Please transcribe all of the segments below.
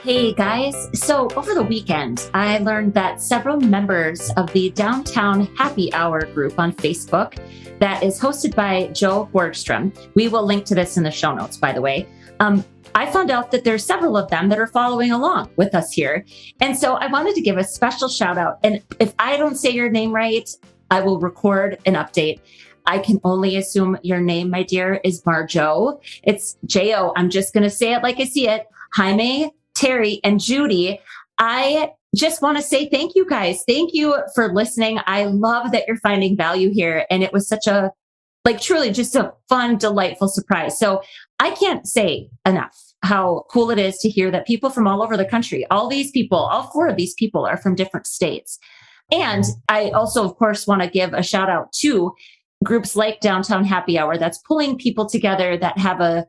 Hey guys, so over the weekend, I learned that several members of the Downtown Happy Hour group on Facebook that is hosted by Joe Borgstrom, we will link to this in the show notes, by the way. I found out that there's several of them that are following along with us here. And so I wanted to give a special shout out. And if I don't say your name right, I will record an update. I can only assume your name, my dear, is Marjo. It's J-O. I'm just going to say it like I see it. Jaime, Terry, and Judy, I just want to say thank you guys. Thank you for listening. I love that you're finding value here. And it was such a, truly just a fun, delightful surprise. So I can't say enough how cool it is to hear that people from all over the country, all four of these people are from different states. And I also, of course, want to give a shout out to groups like Downtown Happy Hour that's pulling people together that have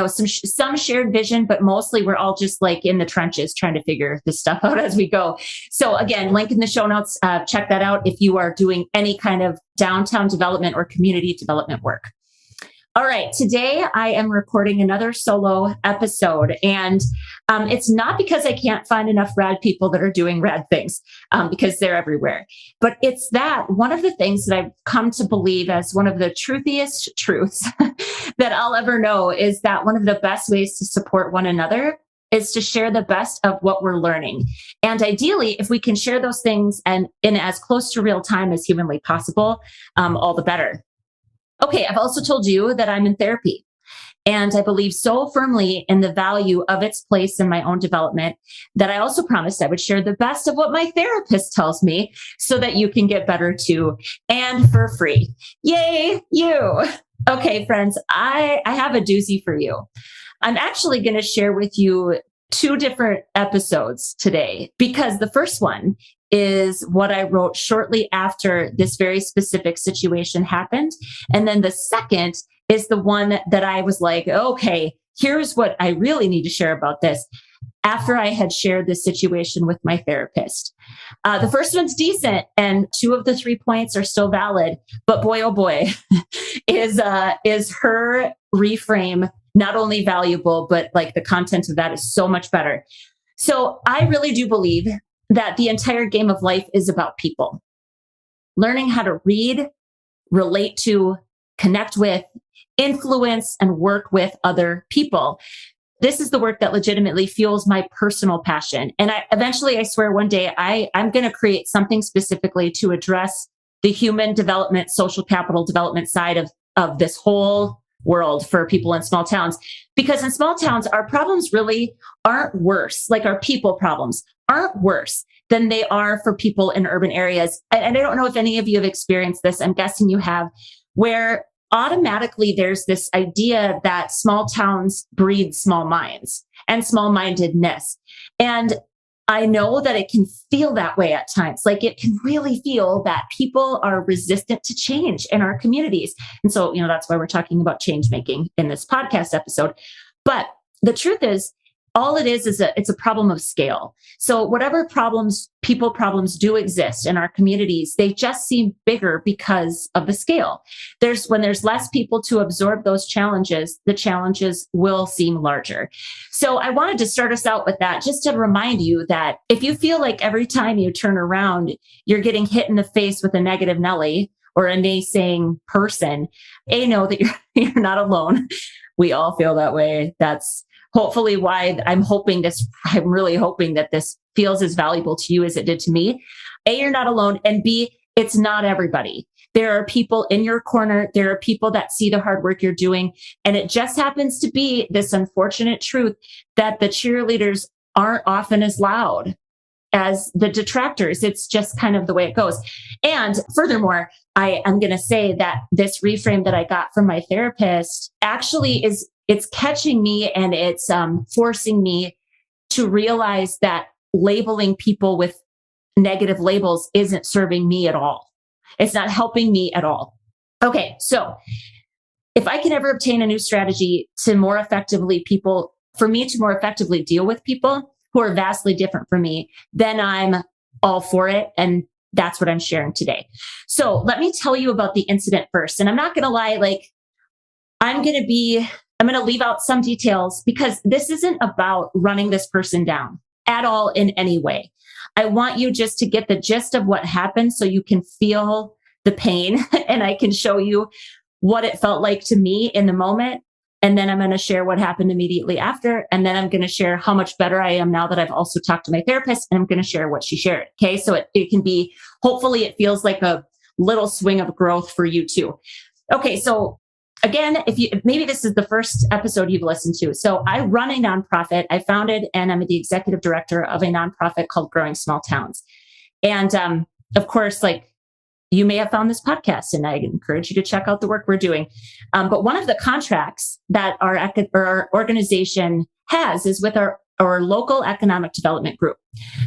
some shared vision, but mostly we're all just like in the trenches trying to figure this stuff out as we go. So again, link in the show notes. Check that out if you are doing any kind of downtown development or community development work. All right. Today I am recording another solo episode, and it's not because I can't find enough rad people that are doing rad things, because they're everywhere. But it's that one of the things that I've come to believe as one of the truthiest truths that I'll ever know is that one of the best ways to support one another is to share the best of what we're learning. And ideally, if we can share those things and in as close to real time as humanly possible, all the better. Okay, I've also told you that I'm in therapy, and I believe so firmly in the value of its place in my own development that I also promised I would share the best of what my therapist tells me so that you can get better too, and for free. Yay, you. Okay, friends, I have a doozy for you. I'm actually going to share with you two different episodes today, because the first one is what I wrote shortly after this very specific situation happened. And then the second is the one that I was like, okay, here's what I really need to share about this after I had shared this situation with my therapist. The first one's decent, and two of the 3 points are still valid, but boy, oh boy, is her reframe not only valuable, but like the content of that is so much better. So I really do believe that the entire game of life is about people. Learning how to read, relate to, connect with, influence, and work with other people. This is the work that legitimately fuels my personal passion. And I swear one day I'm going to create something specifically to address the human development, social capital development side of this whole world for people in small towns. Because in small towns, our problems really aren't worse, like our people problems aren't worse than they are for people in urban areas. And I don't know if any of you have experienced this. I'm guessing you have, where automatically there's this idea that small towns breed small minds and small mindedness. And I know that it can feel that way at times. Like it can really feel that people are resistant to change in our communities. And so, that's why we're talking about change making in this podcast episode. But the truth is, all it is it's a problem of scale. So whatever people problems do exist in our communities, they just seem bigger because of the scale. When there's less people to absorb those challenges, the challenges will seem larger. So I wanted to start us out with that, just to remind you that if you feel like every time you turn around, you're getting hit in the face with a negative Nelly or a naysaying person, know that you're not alone. We all feel that way. That's hopefully why I'm really hoping that this feels as valuable to you as it did to me. A, you're not alone. And B, it's not everybody. There are people in your corner. There are people that see the hard work you're doing. And it just happens to be this unfortunate truth that the cheerleaders aren't often as loud as the detractors. It's just kind of the way it goes. And furthermore, I am going to say that this reframe that I got from my therapist actually it's catching me, and it's forcing me to realize that labeling people with negative labels isn't serving me at all. It's not helping me at all. Okay, so if I can ever obtain a new strategy to more effectively deal with people who are vastly different from me, then I'm all for it. And that's what I'm sharing today. So let me tell you about the incident first. And I'm not going to lie, I'm going to be I'm going to leave out some details because this isn't about running this person down at all in any way. I want you just to get the gist of what happened so you can feel the pain and I can show you what it felt like to me in the moment. And then I'm going to share what happened immediately after. And then I'm going to share how much better I am now that I've also talked to my therapist, and I'm going to share what she shared. Okay. So it can be, hopefully it feels like a little swing of growth for you too. Okay. So again, if maybe this is the first episode you've listened to. So I run a nonprofit. I founded and I'm the executive director of a nonprofit called Growing Small Towns. And of course, like, you may have found this podcast, and I encourage you to check out the work we're doing. But one of the contracts that our organization has is with our local economic development group.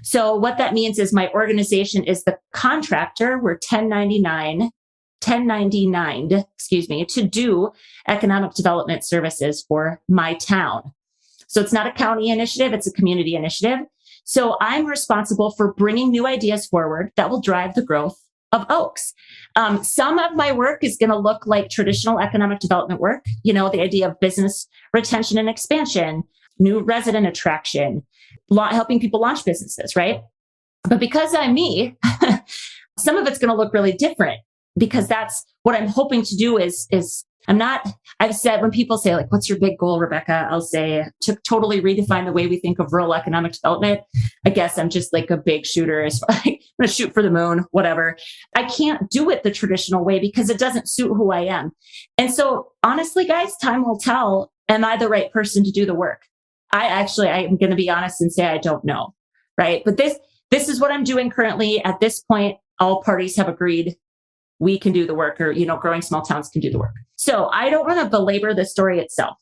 So what that means is my organization is the contractor. We're 1099, to do economic development services for my town. So it's not a county initiative, it's a community initiative. So I'm responsible for bringing new ideas forward that will drive the growth of Oaks. Some of my work is going to look like traditional economic development work, the idea of business retention and expansion, new resident attraction, helping people launch businesses, right? But because I'm me, some of it's going to look really different because that's what I'm hoping to do I've said, when people say like, what's your big goal, Rebecca? I'll say to totally redefine the way we think of rural economic development. I guess I'm just like a big shooter. I'm going to shoot for the moon, whatever. I can't do it the traditional way because it doesn't suit who I am. And so honestly, guys, time will tell. Am I the right person to do the work? I'm going to be honest and say, I don't know. Right. But this is what I'm doing currently. At this point, all parties have agreed we can do the work, or, Growing Small Towns can do the work. So I don't want to belabor the story itself,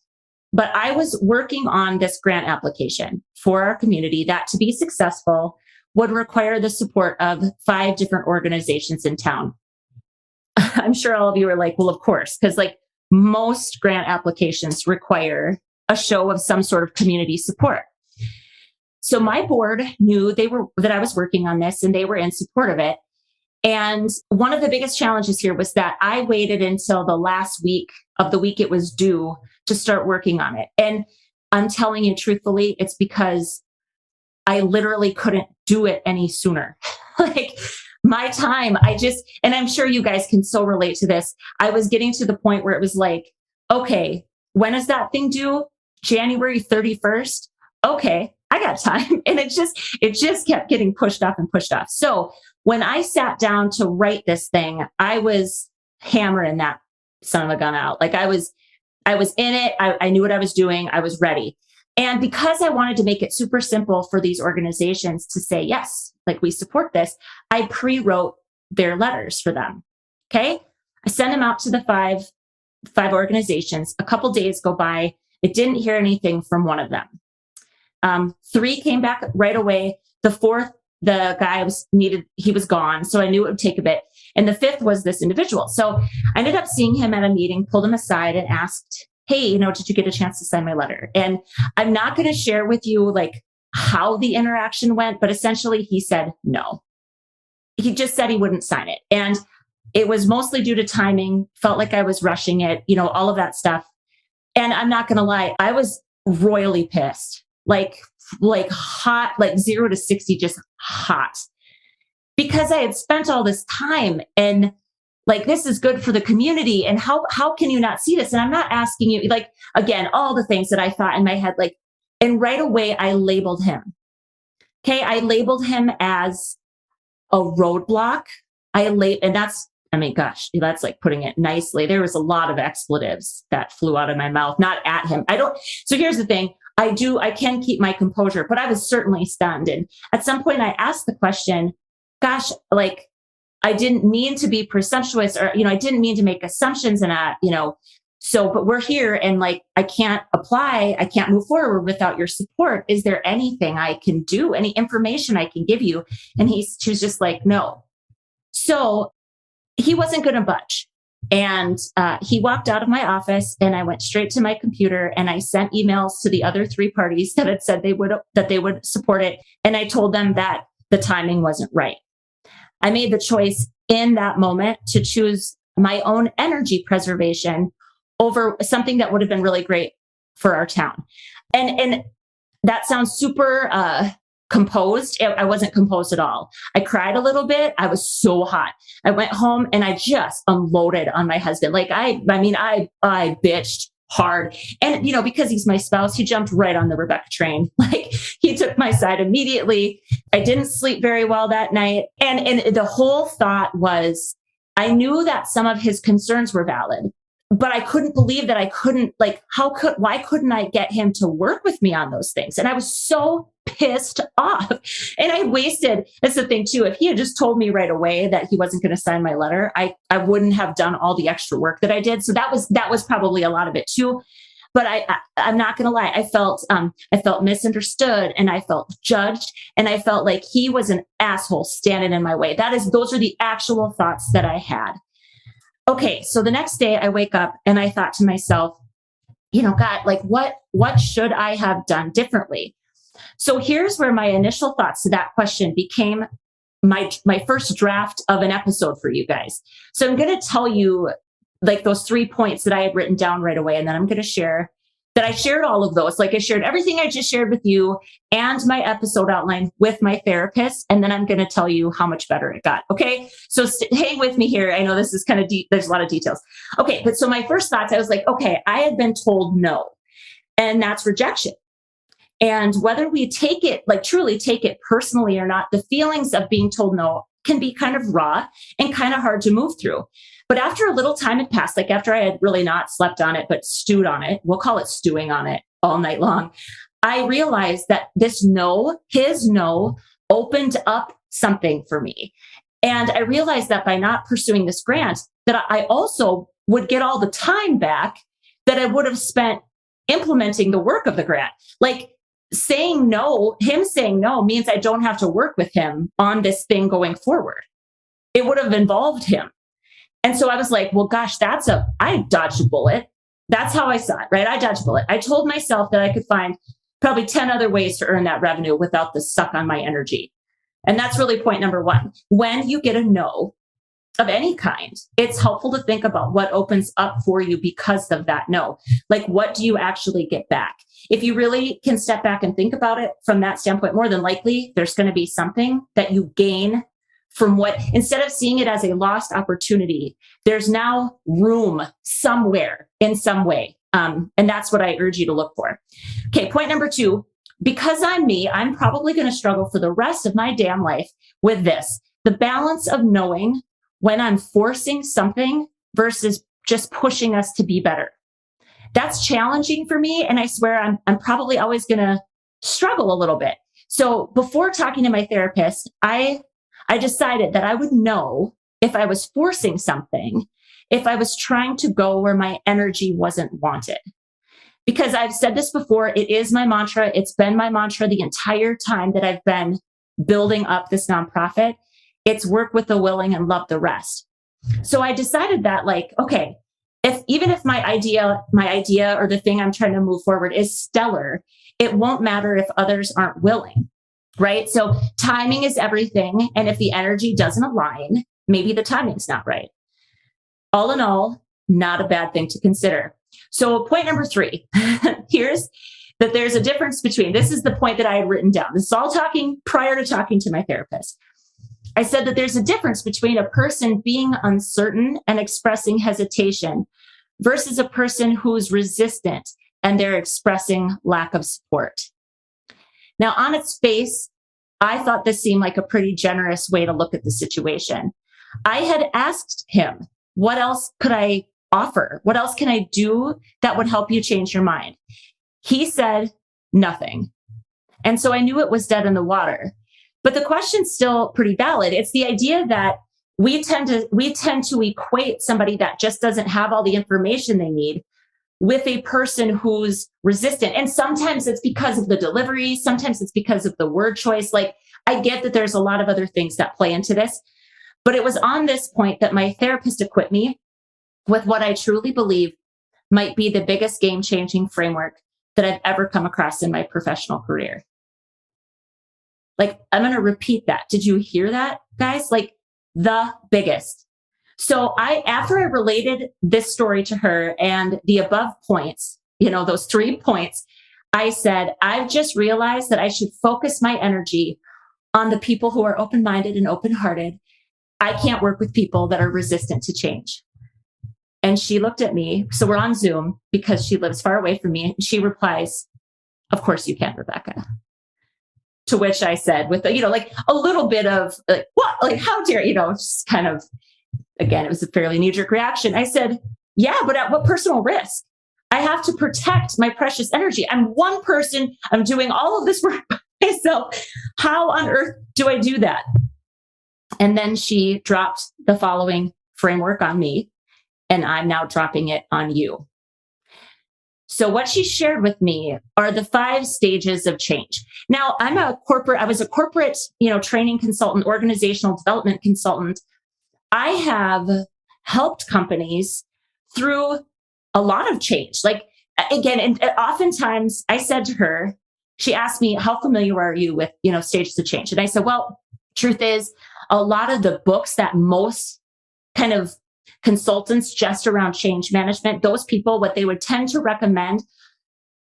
but I was working on this grant application for our community that, to be successful, would require the support of 5 different organizations in town. I'm sure all of you are like, well, of course, because like most grant applications require a show of some sort of community support. So my board knew that I was working on this and they were in support of it. And one of the biggest challenges here was that I waited until the last week of the week it was due to start working on it. And I'm telling you truthfully, it's because I literally couldn't do it any sooner. Like my time, and I'm sure you guys can so relate to this. I was getting to the point where it was like, okay, when is that thing due? January 31st. Okay, I got time. And it just kept getting pushed off and pushed off. So when I sat down to write this thing, I was hammering that son of a gun out. Like I was in it. I knew what I was doing. I was ready. And because I wanted to make it super simple for these organizations to say, yes, like we support this, I pre-wrote their letters for them. Okay. I sent them out to the five organizations. A couple days go by. I didn't hear anything from one of them. 3 came back right away. The 4th, the guy he was gone. So I knew it would take a bit. And the 5th was this individual. So I ended up seeing him at a meeting, pulled him aside and asked, hey, did you get a chance to sign my letter? And I'm not going to share with you like how the interaction went, but essentially he said no. He just said he wouldn't sign it. And it was mostly due to timing, felt like I was rushing it, all of that stuff. And I'm not going to lie, I was royally pissed. Like hot, like 0 to 60, just hot, because I had spent all this time and like, this is good for the community. And how can you not see this? And I'm not asking you, like, again, all the things that I thought in my head, like, and right away I labeled him. Okay. I labeled him as a roadblock. And that's like putting it nicely. There was a lot of expletives that flew out of my mouth, not at him. So here's the thing. I can keep my composure, but I was certainly stunned. And at some point I asked the question, gosh, like I didn't mean to be presumptuous or, I didn't mean to make assumptions and, but we're here and like, I can't apply. I can't move forward without your support. Is there anything I can do? Any information I can give you? And she was just like, no. So he wasn't going to budge. And he walked out of my office and I went straight to my computer and I sent emails to the other 3 parties that had said they would support it. And I told them that the timing wasn't right. I made the choice in that moment to choose my own energy preservation over something that would have been really great for our town. And that sounds super composed. I wasn't composed at all. I cried a little bit. I was so hot. I went home and I just unloaded on my husband. Like I bitched hard. And, because he's my spouse, he jumped right on the Rebecca train. Like he took my side immediately. I didn't sleep very well that night. And the whole thought was, I knew that some of his concerns were valid, but I couldn't believe that I couldn't, why couldn't I get him to work with me on those things? And I was so pissed off. And I wasted, that's the thing too, if he had just told me right away that he wasn't going to sign my letter, I wouldn't have done all the extra work that I did. So that was probably a lot of it too. But I'm not going to lie. I felt misunderstood, and I felt judged, and I felt like he was an asshole standing in my way. Those are the actual thoughts that I had. Okay. So the next day I wake up and I thought to myself, God, like what should I have done differently? So here's where my initial thoughts to that question became my first draft of an episode for you guys. So I'm going to tell you like those 3 points that I had written down right away. And then I'm going to share that I shared all of those. Like I shared everything I just shared with you and my episode outline with my therapist. And then I'm going to tell you how much better it got. Okay. So hang with me here. I know this is kind of deep. There's a lot of details. Okay. But so my first thoughts, I was like, okay, I had been told no, and that's rejection. And whether we take it, like truly take it personally or not, the feelings of being told no can be kind of raw and kind of hard to move through. But after a little time had passed, like after I had really not slept on it, but stewed on it, we'll call it stewing on it all night long, I realized that his no, opened up something for me. And I realized that by not pursuing this grant, that I also would get all the time back that I would have spent implementing the work of the grant. Like him saying no means I don't have to work with him on this thing going forward. It would have involved him. And so I was like, well, gosh, I dodged a bullet. That's how I saw it, right? I dodged a bullet. I told myself that I could find probably 10 other ways to earn that revenue without the suck on my energy. And that's really point number one. When you get a no of any kind, it's helpful to think about what opens up for you because of that no. Like, what do you actually get back? If you really can step back and think about it from that standpoint, more than likely, there's going to be something that you gain from what, instead of seeing it as a lost opportunity, there's now room somewhere in some way. And that's what I urge you to look for. Okay. Point number 2, because I'm me, I'm probably going to struggle for the rest of my damn life with this, the balance of knowing when I'm forcing something versus just pushing us to be better. That's challenging for me. And I swear I'm probably always going to struggle a little bit. So before talking to my therapist, I decided that I would know if I was forcing something, if I was trying to go where my energy wasn't wanted. Because I've said this before, it is my mantra. It's been my mantra the entire time that I've been building up this nonprofit. It's work with the willing and love the rest. So I decided that, like, okay, even if my idea or the thing I'm trying to move forward is stellar, it won't matter if others aren't willing. Right? So timing is everything. And if the energy doesn't align, maybe the timing's not right. All in all, not a bad thing to consider. So point number 3, here's that there's a difference between, this is the point that I had written down. This is all talking prior to talking to my therapist. I said that there's a difference between a person being uncertain and expressing hesitation versus a person who's resistant and they're expressing lack of support. Now, on its face, I thought this seemed like a pretty generous way to look at the situation. I had asked him, what else could I offer? What else can I do that would help you change your mind? He said nothing. And so I knew it was dead in the water. But the question's still pretty valid. It's the idea that we tend to equate somebody that just doesn't have all the information they need with a person who's resistant. And sometimes it's because of the delivery. Sometimes it's because of the word choice. Like, I get that there's a lot of other things that play into this, but it was on this point that my therapist equipped me with what I truly believe might be the biggest game-changing framework that I've ever come across in my professional career. Like, I'm going to repeat that. Did you hear that, guys? Like, the biggest. So after I related this story to her and the above points, those 3 points, I said, I've just realized that I should focus my energy on the people who are open-minded and open-hearted. I can't work with people that are resistant to change. And she looked at me. So we're on Zoom because she lives far away from me. And she replies, of course you can, Rebecca. To which I said with, like a little bit of like, what, like, how dare, just kind of, again, it was a fairly knee-jerk reaction. I said, yeah, but at what personal risk? I have to protect my precious energy. I'm one person. I'm doing all of this work by myself. How on earth do I do that? And then she dropped the following framework on me, and I'm now dropping it on you. So what she shared with me are the 5 stages of change. Now, I was a corporate, training consultant, organizational development consultant. I have helped companies through a lot of change. Like, again, and oftentimes I said to her, she asked me, how familiar are you with, stages of change? And I said, well, truth is, a lot of the books that most kind of consultants just around change management, those people, what they would tend to recommend,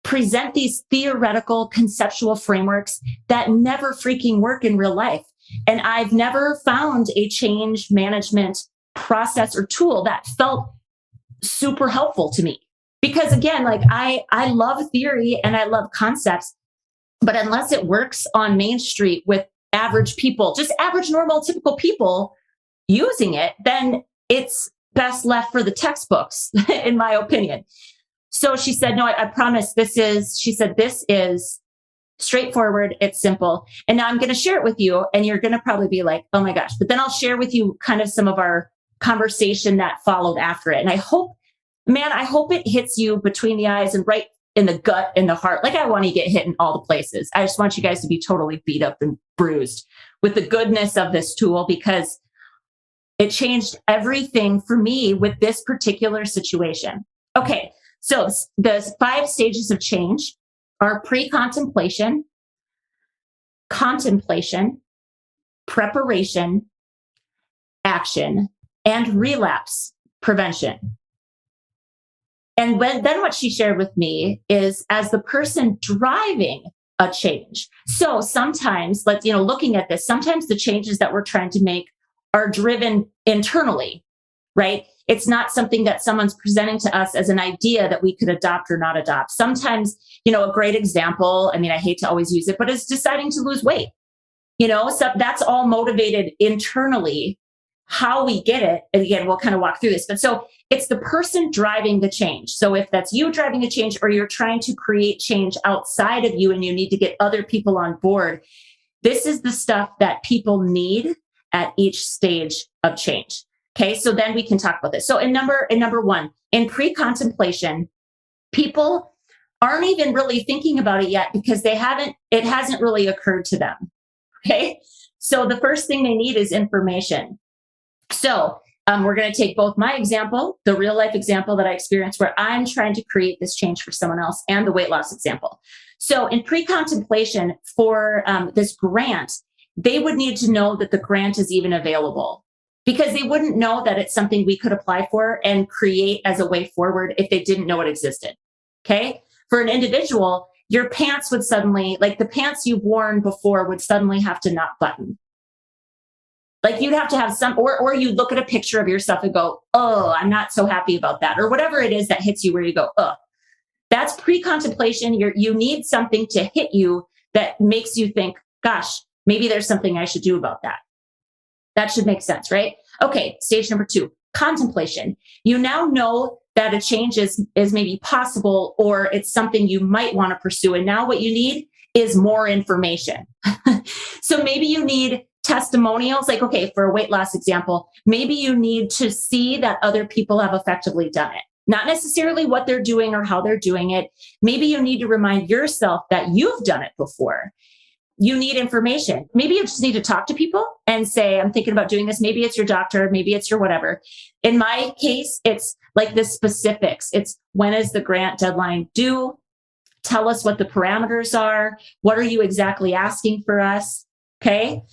present these theoretical conceptual frameworks that never freaking work in real life. And I've never found a change management process or tool that felt super helpful to me. Because again, like I love theory and I love concepts, but unless it works on Main Street with average people, just average, normal, typical people using it, then it's best left for the textbooks, in my opinion. So she said, no, I promise this is straightforward. It's simple. And now I'm going to share it with you. And you're going to probably be like, oh my gosh. But then I'll share with you kind of some of our conversation that followed after it. And I hope it hits you between the eyes and right in the gut and the heart. Like I want to get hit in all the places. I just want you guys to be totally beat up and bruised with the goodness of this tool, because it changed everything for me with this particular situation. Okay. So the 5 stages of change are pre-contemplation, contemplation, preparation, action, and relapse prevention. And then what she shared with me is, as the person driving a change. So sometimes, looking at this, sometimes the changes that we're trying to make are driven internally, right? It's not something that someone's presenting to us as an idea that we could adopt or not adopt. Sometimes, a great example, I hate to always use it, but it's deciding to lose weight. So that's all motivated internally. How we get it, and again, we'll kind of walk through this, but so it's the person driving the change. So if that's you driving a change, or you're trying to create change outside of you and you need to get other people on board, this is the stuff that people need at each stage of change. Okay, so then we can talk about this. So in number 1, in pre-contemplation, people aren't even really thinking about it yet because it hasn't really occurred to them. Okay, so the first thing they need is information. So we're going to take both my example, the real life example that I experienced where I'm trying to create this change for someone else, and the weight loss example. So in pre-contemplation for this grant, they would need to know that the grant is even available, because they wouldn't know that it's something we could apply for and create as a way forward if they didn't know it existed. Okay. For an individual, your pants would suddenly, like the pants you've worn before, would suddenly have to not button. Like you'd have to have some, or you look at a picture of yourself and go, oh, I'm not so happy about that. Or whatever it is that hits you where you go, oh, that's pre-contemplation. You need something to hit you that makes you think, gosh, maybe there's something I should do about that. That should make sense, right? Okay, stage number 2, contemplation. You now know that a change is maybe possible, or it's something you might want to pursue. And now what you need is more information. So maybe you need testimonials, like, okay, for a weight loss example, maybe you need to see that other people have effectively done it. Not necessarily what they're doing or how they're doing it. Maybe you need to remind yourself that you've done it before. You need information. Maybe you just need to talk to people and say, I'm thinking about doing this. Maybe it's your doctor. Maybe it's your whatever. In my case, it's like the specifics. It's, when is the grant deadline due? Tell us what the parameters are. What are you exactly asking for us? Okay.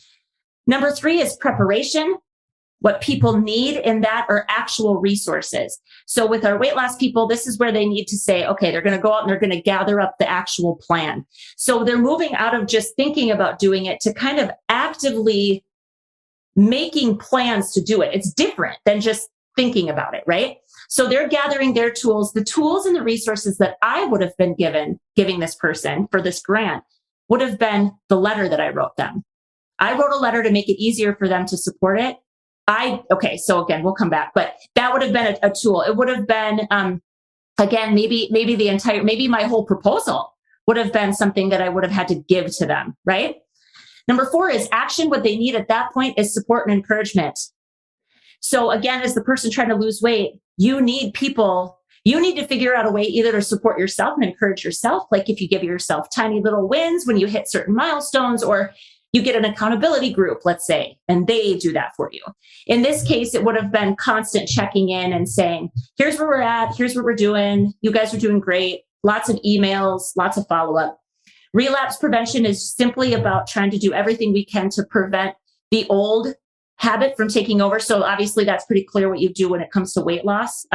Number 3 is preparation. What people need in that are actual resources. So with our weight loss people, this is where they need to say, okay, they're going to go out and they're going to gather up the actual plan. So they're moving out of just thinking about doing it to kind of actively making plans to do it. It's different than just thinking about it, right? So they're gathering their tools, the tools and the resources that I would have been giving this person for this grant would have been the letter that I wrote them. I wrote a letter to make it easier for them to support it. So again, we'll come back, but that would have been a tool. It would have been, again, maybe my whole proposal would have been something that I would have had to give to them, right? Number 4 is action. What they need at that point is support and encouragement. So again, as the person trying to lose weight, you need to figure out a way either to support yourself and encourage yourself. Like if you give yourself tiny little wins when you hit certain milestones, or you get an accountability group, let's say, and they do that for you. In this case, it would have been constant checking in and saying, here's where we're at. Here's what we're doing. You guys are doing great. Lots of emails, lots of follow-up. Relapse prevention is simply about trying to do everything we can to prevent the old habit from taking over. So obviously that's pretty clear what you do when it comes to weight loss.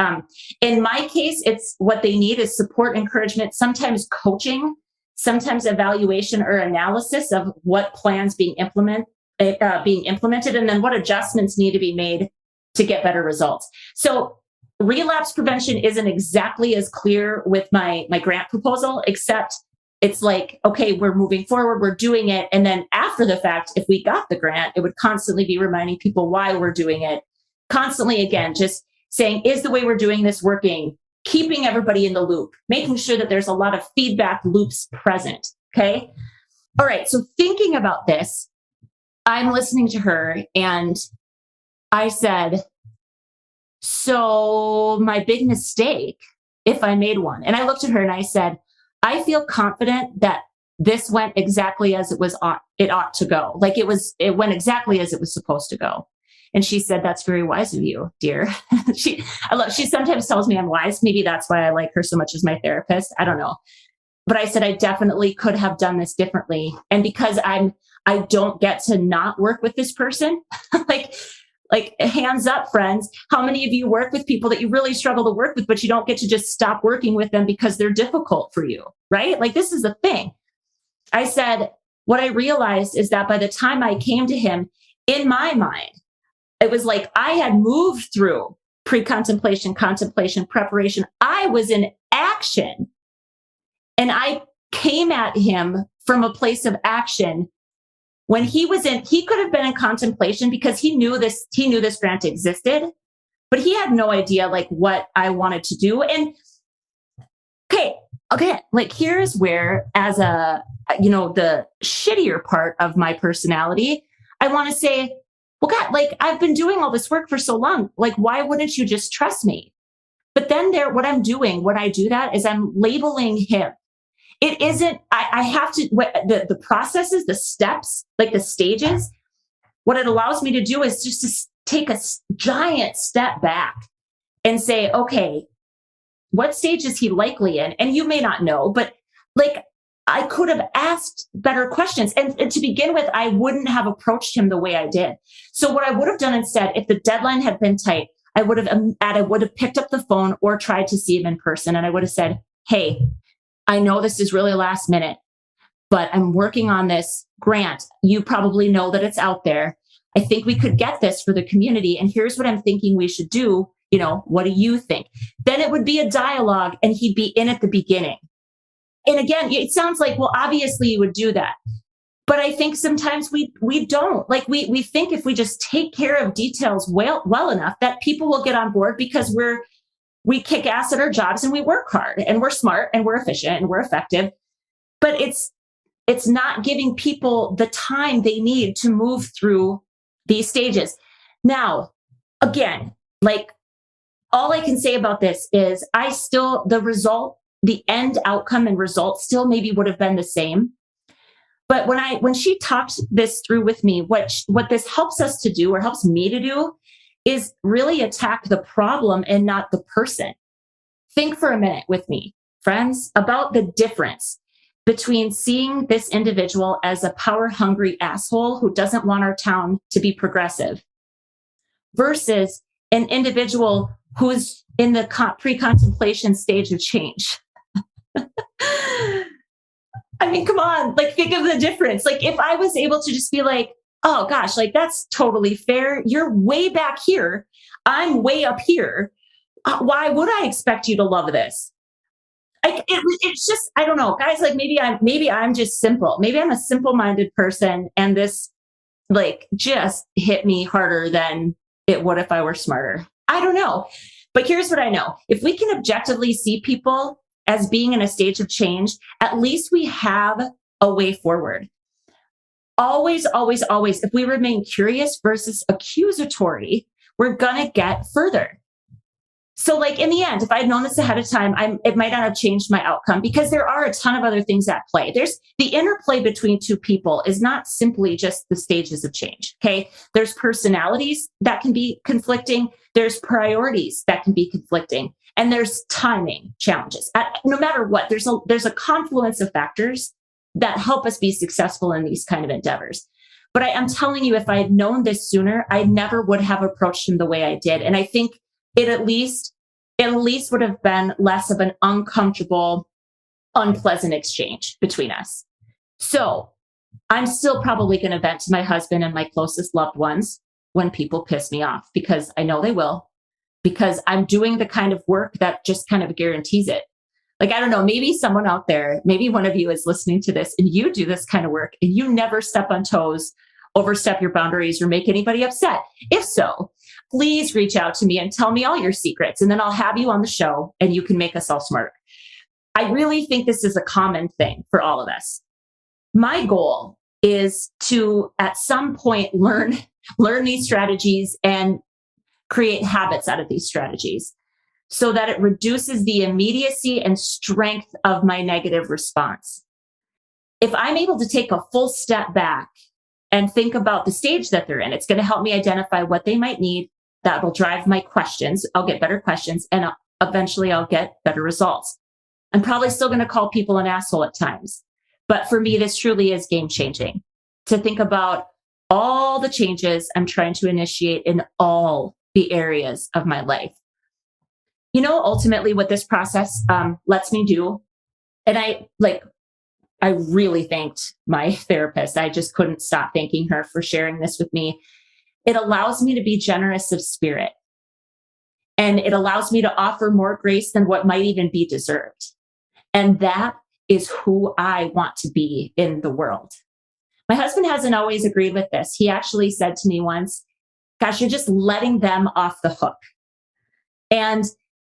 In my case, it's what they need is support, encouragement, sometimes coaching, sometimes evaluation or analysis of what plans being implemented, and then what adjustments need to be made to get better results. So relapse prevention isn't exactly as clear with my grant proposal, except it's like, okay, we're moving forward, we're doing it. And then after the fact, if we got the grant, it would constantly be reminding people why we're doing it. Constantly, again, just saying, is the way we're doing this working? Keeping everybody in the loop, making sure that there's a lot of feedback loops present. Okay. All right. So thinking about this, I'm listening to her and I said, so my big mistake, if I made one, and I looked at her and I said, I feel confident that this went exactly as it ought to go. Like it went exactly as it was supposed to go. And she said, that's very wise of you, dear. She sometimes tells me I'm wise. Maybe that's why I like her so much as my therapist. I don't know. But I said, I definitely could have done this differently. And because I don't get to not work with this person, like hands up, friends. How many of you work with people that you really struggle to work with, but you don't get to just stop working with them because they're difficult for you, right? Like this is the thing. I said, what I realized is that by the time I came to him, in my mind, it was like I had moved through pre-contemplation, contemplation, preparation. I was in action and I came at him from a place of action. When he could have been in contemplation because he knew this grant existed, but he had no idea like what I wanted to do. And okay, like here's where, as the shittier part of my personality, I want to say, well, God, like I've been doing all this work for so long. Like, why wouldn't you just trust me? But then what I'm doing when I do that is I'm labeling him. It isn't, I have to, the processes, the steps, like the stages, what it allows me to do is just to take a giant step back and say, okay, what stage is he likely in? And you may not know, but like I could have asked better questions. And to begin with, I wouldn't have approached him the way I did. So what I would have done instead, if the deadline had been tight, I would have picked up the phone or tried to see him in person. And I would have said, hey, I know this is really last minute, but I'm working on this grant. You probably know that it's out there. I think we could get this for the community. And here's what I'm thinking we should do. What do you think? Then it would be a dialogue and he'd be in at the beginning. And again, it sounds like, well, obviously you would do that. But I think sometimes we don't. Like we think if we just take care of details well enough that people will get on board because we kick ass at our jobs and we work hard and we're smart and we're efficient and we're effective. But it's not giving people the time they need to move through these stages. Now, again, like all I can say about this is the end outcome and result still maybe would have been the same. But when she talked this through with me, what this helps us to do or helps me to do is really attack the problem and not the person. Think for a minute with me, friends, about the difference between seeing this individual as a power-hungry asshole who doesn't want our town to be progressive, versus an individual who's in the pre-contemplation stage of change. I mean, come on, like think of the difference. Like if I was able to just be like, oh gosh, like that's totally fair. You're way back here. I'm way up here. Why would I expect you to love this? Like it's just, I don't know, guys, like maybe I'm just simple. Maybe I'm a simple-minded person and this like just hit me harder than it would if I were smarter. I don't know. But here's what I know. If we can objectively see people as being in a stage of change, at least we have a way forward. Always, always, always, if we remain curious versus accusatory, we're going to get further. So like in the end, if I'd known this ahead of time, it might not have changed my outcome because there are a ton of other things at play. There's the interplay between two people is not simply just the stages of change. Okay. There's personalities that can be conflicting. There's priorities that can be conflicting. And there's timing challenges. No matter what, there's a confluence of factors that help us be successful in these kind of endeavors. But I'm telling you, if I had known this sooner, I never would have approached him the way I did. And I think it at least would have been less of an uncomfortable, unpleasant exchange between us. So I'm still probably going to vent to my husband and my closest loved ones when people piss me off, because I know they will, because I'm doing the kind of work that just kind of guarantees it. Like, I don't know, maybe someone out there, maybe one of you is listening to this and you do this kind of work and you never step on toes, overstep your boundaries, or make anybody upset. If so, please reach out to me and tell me all your secrets, and then I'll have you on the show and you can make us all smarter. I really think this is a common thing for all of us. My goal is to, at some point, learn these strategies and create habits out of these strategies so that it reduces the immediacy and strength of my negative response. If I'm able to take a full step back and think about the stage that they're in, it's going to help me identify what they might need. That will drive my questions. I'll get better questions, and eventually I'll get better results. I'm probably still going to call people an asshole at times. But for me, this truly is game changing to think about all the changes I'm trying to initiate in all the areas of my life. You know, ultimately what this process lets me do, and I really thanked my therapist. I just couldn't stop thanking her for sharing this with me. It allows me to be generous of spirit, and it allows me to offer more grace than what might even be deserved. And that is who I want to be in the world. My husband hasn't always agreed with this. He actually said to me once, gosh, you're just letting them off the hook. And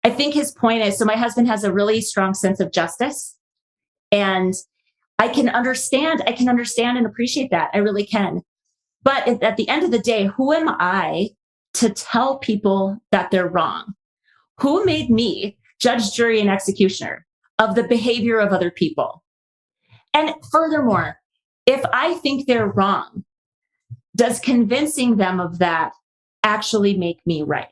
I think his point is, so my husband has a really strong sense of justice, and I can understand and appreciate that. I really can. But at the end of the day, who am I to tell people that they're wrong? Who made me judge, jury, and executioner of the behavior of other people? And furthermore, if I think they're wrong, does convincing them of that actually make me right?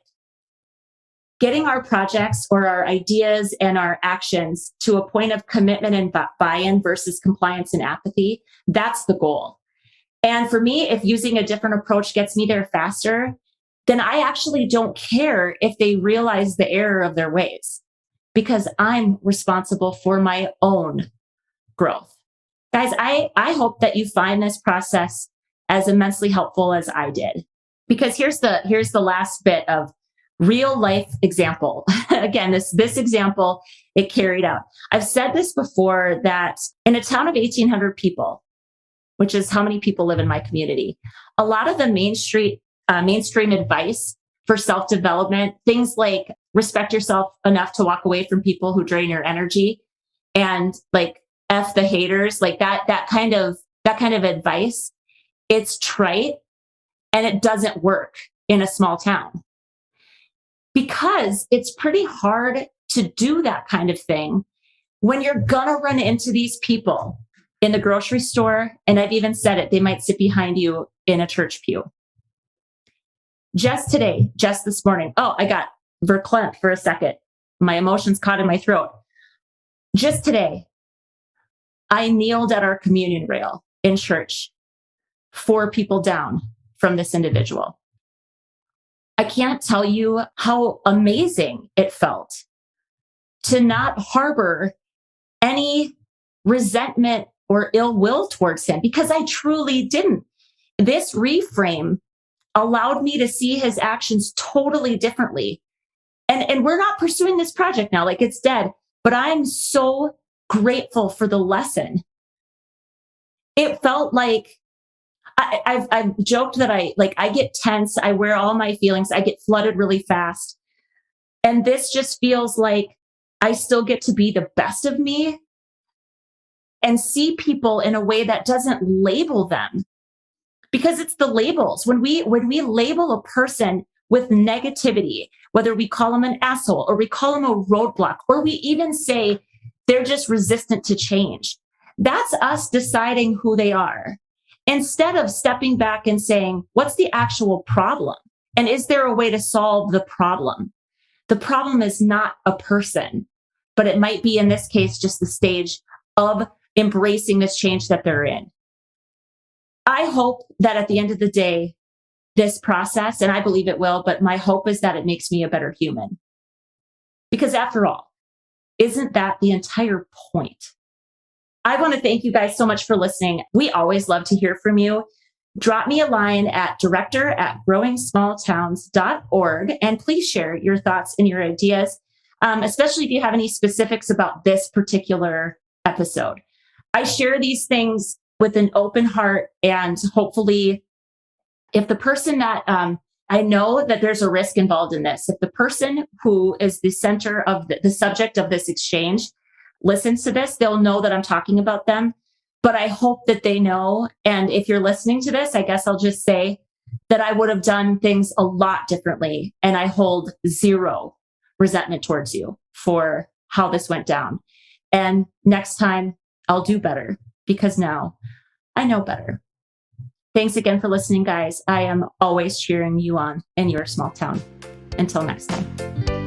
Getting our projects or our ideas and our actions to a point of commitment and buy-in versus compliance and apathy, that's the goal. And for me, if using a different approach gets me there faster, then I actually don't care if they realize the error of their ways, because I'm responsible for my own growth. Guys, I hope that you find this process as immensely helpful as I did, because here's the last bit of real life example. Again, this example, it carried out. I've said this before, that in a town of 1,800 people, which is how many people live in my community, a lot of the mainstream advice for self-development, things like respect yourself enough to walk away from people who drain your energy, and like F the haters, like that kind of advice, it's trite and it doesn't work in a small town, because it's pretty hard to do that kind of thing when you're gonna run into these people in the grocery store. And I've even said it, they might sit behind you in a church pew. Just this morning, I got verklempt for a second. My emotions caught in my throat. Just today, I kneeled at our communion rail in church, 4 people down from this individual. I can't tell you how amazing it felt to not harbor any resentment or ill will towards him, because I truly didn't. This reframe allowed me to see his actions totally differently. And we're not pursuing this project now, like it's dead, but I'm so grateful for the lesson. It felt like I've joked that I get tense, I wear all my feelings, I get flooded really fast. And this just feels like I still get to be the best of me and see people in a way that doesn't label them. Because it's the labels. When we label a person with negativity, whether we call them an asshole or we call them a roadblock, or we even say they're just resistant to change, that's us deciding who they are. Instead of stepping back and saying, what's the actual problem? And is there a way to solve the problem? The problem is not a person, but it might be, in this case, just the stage of embracing this change that they're in. I hope that at the end of the day, this process, and I believe it will, but my hope is that it makes me a better human. Because after all, isn't that the entire point? I want to thank you guys so much for listening. We always love to hear from you. Drop me a line at director@growing-small-towns.org, and please share your thoughts and your ideas, especially if you have any specifics about this particular episode. I share these things with an open heart, and hopefully, if the person that I know that there's a risk involved in this, if the person who is the center of the subject of this exchange listens to this, they'll know that I'm talking about them. But I hope that they know. And if you're listening to this, I guess I'll just say that I would have done things a lot differently. And I hold zero resentment towards you for how this went down. And next time I'll do better, because now I know better. Thanks again for listening, guys. I am always cheering you on in your small town. Until next time.